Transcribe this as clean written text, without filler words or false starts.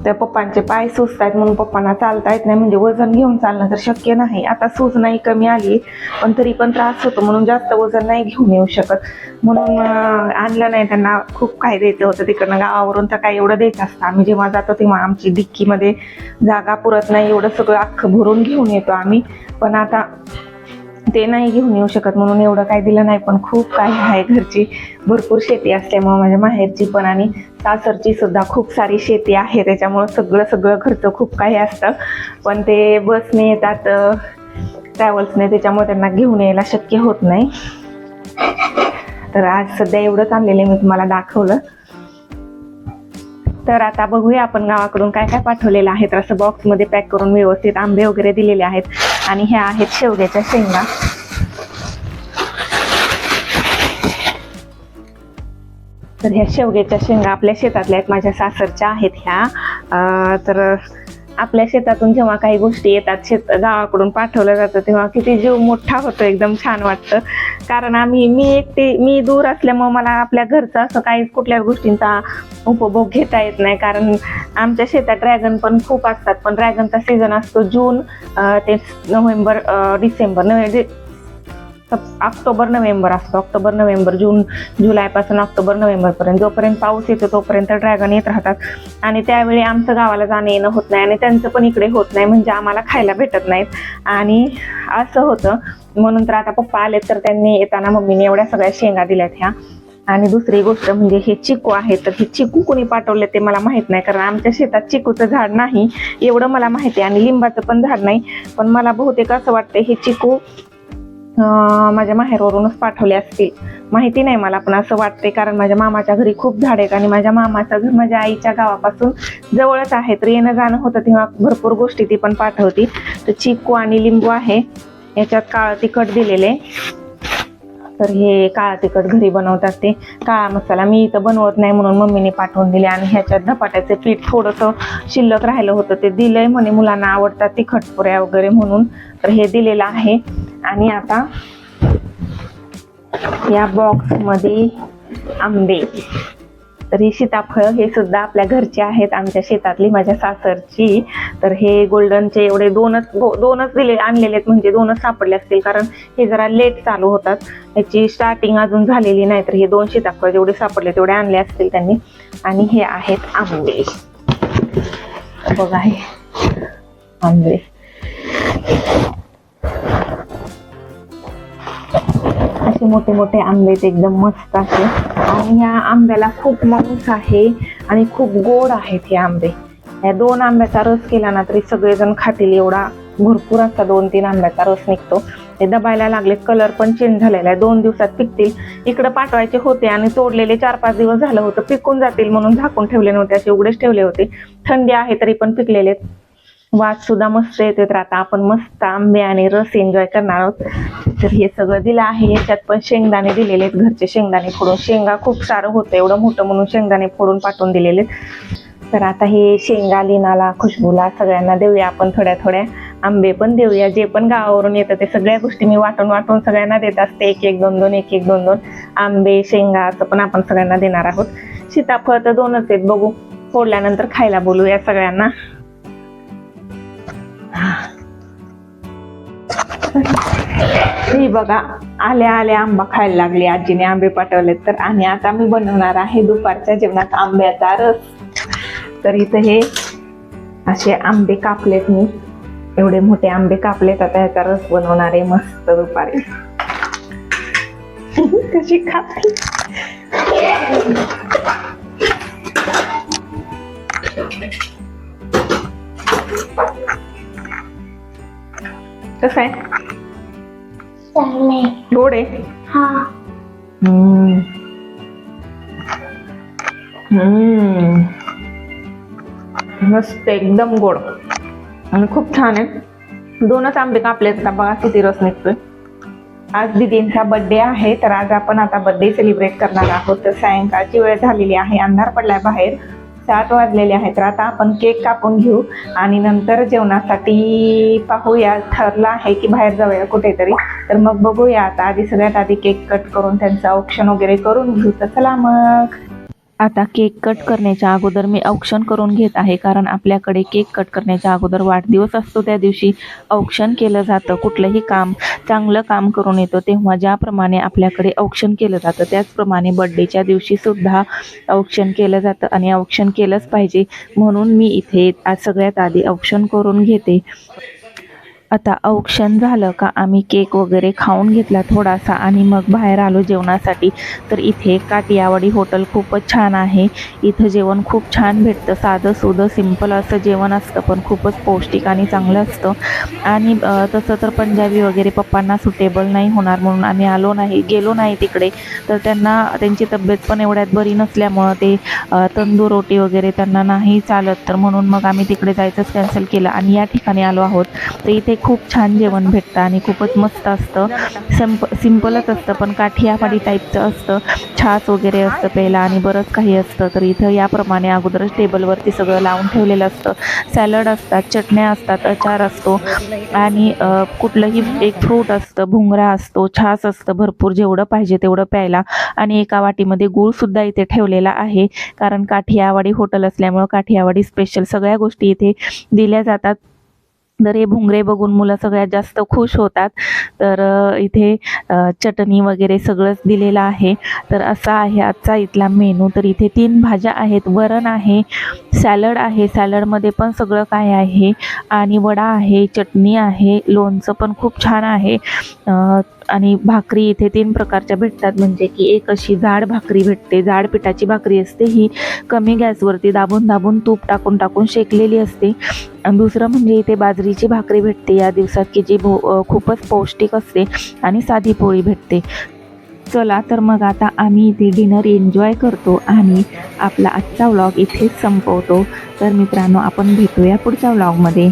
त्या पप्पांचे पाय सुजतायत म्हणून पप्पांना चालता येत नाही, म्हणजे वजन घेऊन चालणं तर शक्य नाही. आता सूज नाही कमी आली पण तरी पण त्रास होतो म्हणून जास्त वजन नाही घेऊन येऊ शकत, म्हणून आणलं नाही. त्यांना खूप काही द्यायचं होतं तिकडनं गावावरून, तर काही एवढं द्यायचं असतं. आम्ही जेव्हा जातो तेव्हा आमची डिक्कीमध्ये जागा पुरत नाही, एवढं सगळं अख्खं भरून घेऊन येतो आम्ही. पण आता ते नाही घेऊन येऊ शकत म्हणून एवढं काही दिलं नाही. पण खूप काही आहे, घरची भरपूर शेती असल्यामुळं माझ्या माहेरची पण आणि सासरची सुद्धा खूप सारी शेती आहे, त्याच्यामुळं सगळं घरचं खूप काही असतं. पण ते बसने येतात, ट्रॅव्हल्सने, त्याच्यामुळे त्यांना घेऊन यायला शक्य होत नाही. तर आज सध्या एवढंच आणलेलं मी तुम्हाला दाखवलं. तर आता बघूया आपण गावाकडून काय काय पाठवलेलं आहे. तर असं बॉक्समध्ये पॅक करून व्यवस्थित आंबे वगैरे दिलेले आहेत. आणि ह्या आहेत शेवग्याच्या शेंगा. तर ह्या शेवग्याच्या शेंगा आपल्या शेतातल्या आहेत, माझ्या सासरच्या आहेत ह्या. तर आपल्या शेतातून जेव्हा काही गोष्टी येतात, गावाकडून पाठवलं जातं, तेव्हा किती जीव मोठा होतो, एकदम छान वाटतं. कारण मी दूर असल्यामुळे मला आपल्या घरचं असं काही कुठल्या गोष्टींचा उपभोग घेता येत नाही. कारण आमच्या शेतात ड्रॅगन पण खूप असतात, पण ड्रॅगनचा सीझन असतो जून ते नोव्हेंबर, डिसेंबर, ऑक्टोबर नोव्हेंबर असतो. ऑक्टोबर नोव्हेंबर, जून जुलैपासून ऑक्टोबर नोव्हेंबरपर्यंत, जोपर्यंत पाऊस येतो तोपर्यंत ड्रॅगन येत राहतात. आणि त्यावेळी आमचं गावाला जाणं येणं होत नाही आणि त्यांचं पण इकडे होत नाही, म्हणजे आम्हाला खायला भेटत नाहीत आणि असं होतं. म्हणून तर आता पप्पा आले तर त्यांनी येताना मम्मीने एवढ्या सगळ्या शेंगा दिल्यात ह्या. आणि दुसरी गोष्ट म्हणजे हे चिकू आहे, तर हे चिकू कोणी पाठवले ते मला माहित नाही, कारण आमच्या शेतात चिकूचं झाड नाही एवढं मला माहिती आहे, आणि लिंबाचं पण झाड नाही. पण मला बहुतेक असं वाटतं हे चिकू माझ्या माहेरवरूनच पाठवले असतील, माहिती नाही मला, पण असं वाटते. कारण माझ्या मामाच्या घरी खूप झाड आहेत आणि माझ्या मामाचं घर माझ्या आईच्या गावापासून जवळच आहे, तर येणं जाणं होतं तेव्हा भरपूर गोष्टी ती पण पाठवती. तर चिकू आणि लिंबू आहे, याच्यात काळं तिखट दिलेले. तर हे काळा तिखट घरी बनवतात, ते काळा मसाला मी इथं बनवत नाही म्हणून मम्मीने पाठवून दिले. आणि ह्याच्यात धपाट्याचे पीठ थोडंसं शिल्लक राहिलं होतं, ते दिलंय म्हणे मुलांना आवडतात तिखट पुऱ्या वगैरे म्हणून, तर हे दिलेलं आहे. आणि आता या बॉक्समध्ये आंबे, तर ही सीताफळ, हे सुद्धा आपल्या घरचे आहेत, आमच्या शेतातली, माझ्या सासरची. तर हे गोल्डनचे एवढे दोनच आणलेले आहेत, म्हणजे दोनच सापडले असतील, कारण हे जरा लेट चालू होतात, याची स्टार्टिंग अजून झालेली नाही. तर हे 2 सीताफळ जेवढे सापडले तेवढे आणले असतील त्यांनी. आणि हे आहेत आंबे, बघा हे आंबे. असे मोठे मोठे आंबे, ते एकदम मस्त असे. आणि ह्या आंब्याला खूप मांस आहे आणि खूप गोड आहेत हे आंबे. या 2 आंब्याचा रस केला ना तरी सगळेजण खातील, एवढा भरपूर असा 2-3 आंब्याचा रस निघतो. ते दबायला लागले, कलर पण चेंज झालेला आहे, 2 दिवसात पिकतील. इकडे पाठवायचे होते आणि तोडलेले 4-5 दिवस झालं होतं, पिकून जातील म्हणून झाकून ठेवले नव्हते, असे उघडेच ठेवले होते. थंडी आहे तरी पण पिकलेले, वास सुद्धा मस्त येते. तर आता आपण मस्त आंबे आणि रस एन्जॉय करणार आहोत. तर हे सगळं दिलं आहे. याच्यात पण शेंगदाणे दिलेले आहेत, घरचे शेंगदाणे फोडून. शेंगा खूप सारं होतं, एवढं मोठं म्हणून शेंगदाणे फोडून पाठवून दिलेले. तर आता हे शेंगा लिनाला, खुशबूला सगळ्यांना देऊया आपण थोड्या थोड्या. आंबे पण देऊया, जे पण गावावरून येतं ते सगळ्या गोष्टी मी वाटून सगळ्यांना देत असते, 1-1, 2-2, 1-1, 2-2 आंबे, शेंगा असं पण आपण सगळ्यांना देणार आहोत. सीताफळ तर 2च आहेत, बघू फोडल्यानंतर खायला बोलूया सगळ्यांना. ही बघा, आल्या आंबा खायला लागली, आजीने आंबे पाठवलेत तर. आणि आता मी बनवणार आहे दुपारच्या जेवणात आंब्याचा रस. तर इथं हे असे आंबे कापलेत मी, एवढे मोठे आंबे कापलेत. आता ह्याचा रस बनवणार आहे मस्त दुपारी. कशी खाते कसं आहे? गोड आहे. मस्त, एकदम गोड आणि खूप छान आहे. 2च आंबे कापलेत, आता बघा किती रस निघतोय. आज दीदींचा बर्थडे आहे, तर आज आपण आता बर्थडे सेलिब्रेट करणार आहोत. तर सायंकाळची वेळ झालेली आहे, अंधार पडलाय बाहेर, 7 वाजलेले आहेत. तर आता आपण केक कापून घेऊ आणि नंतर जेवणासाठी पाहूया. ठरलं आहे की बाहेर जाऊया कुठेतरी, तर मग बघूया. आता सगळ्यात आधी केक कट करून त्यांचं औक्षण वगैरे करून घेऊ. तर चला मग. आता केक कट करण्याच्या अगोदर मी औक्षण करून घेत आहे, कारण आपल्याकडे केक कट करण्याच्या अगोदर वाढदिवस असतो त्या दिवशी औक्षण केलं जातं. कुठलंही काम चांगलं काम करून येतो तेव्हा ज्याप्रमाणे आपल्याकडे औक्षण केलं जातं त्याचप्रमाणे बड्डेच्या दिवशी सुद्धा औक्षण केलं जातं आणि औक्षण केलंच पाहिजे. म्हणून मी इथे आज सगळ्यात आधी औक्षण करून घेते. आता औक्षण झालं का आम्ही केक वगैरे खाऊन घेतला थोडासा आणि मग बाहेर आलो जेवणासाठी. तर इथे काटियावाडी हॉटेल खूपच छान आहे. इथं जेवण खूप छान भेटतं. साधं सुधं सिंपल असं जेवण असतं, पण खूपच पौष्टिक आणि चांगलं असतं. आणि तसं तर पंजाबी वगैरे पप्पांना सुटेबल नाही होणार म्हणून आम्ही गेलो नाही तिकडे. तर त्यांची तब्येत पण एवढ्यात बरी नसल्यामुळं ते तंदूर रोटी वगैरे त्यांना नाही चालत, तर म्हणून मग आम्ही तिकडे जायचंच कॅन्सल केलं आणि या ठिकाणी आलो आहोत. तर इथे खूप छान जेवण भेटतं आणि खूपच मस्त असतं. सिंपलच असतं पण काठियावाडी टाईपचं असतं. छाछ वगैरे असतं प्यायला आणि बरंच काही असतं. तर इथं याप्रमाणे अगोदरच टेबलवरती सगळं लावून ठेवलेलं असतं. सॅलड असतात, चटण्या असतात, अचार असतो आणि कुठलंही एक फ्रूट असतं, भुंगरा असतो, छाछ असतं भरपूर, जेवढं पाहिजे तेवढं प्यायला. आणि एका वाटीमध्ये गूळसुद्धा इथे ठेवलेला आहे, कारण काठियावाडी हॉटेल असल्यामुळं काठियावाडी स्पेशल सगळ्या गोष्टी इथे दिल्या जातात. तर हे भुंगरे बघून मुलं सगळ्यात जास्त खुश होतात. तर इथे चटणी वगैरे सगळंच दिलेलं आहे. तर असा आहे आजचा इथला मेनू. तर इथे 3 भाज्या आहेत, वरण आहे, सॅलड आहे, सॅलडमध्ये पण सगळं काय आहे, आणि वडा आहे, चटणी आहे, लोणचं पण खूप छान आहे. आणि भाकरी इथे 3 प्रकारच्या भेटतात, म्हणजे की एक अशी जाड भाकरी भेटते, जाड पिठाची भाकरी असते, ही कमी गॅसवरती दाबून दाबून तूप टाकून टाकून शेकलेली असते. आणि दुसरं म्हणजे इथे बाजरीची भाकरी भेटते या दिवसात, की जी खूपच पौष्टिक असते. आणि साधी पोळी भेटते. चला तर मग आता आम्ही इथे डिनर एन्जॉय करतो आणि आपला आजचा व्लॉग इथेच संपवतो. तर मित्रांनो, आपण भेटूया पुढच्या व्लॉगमध्ये.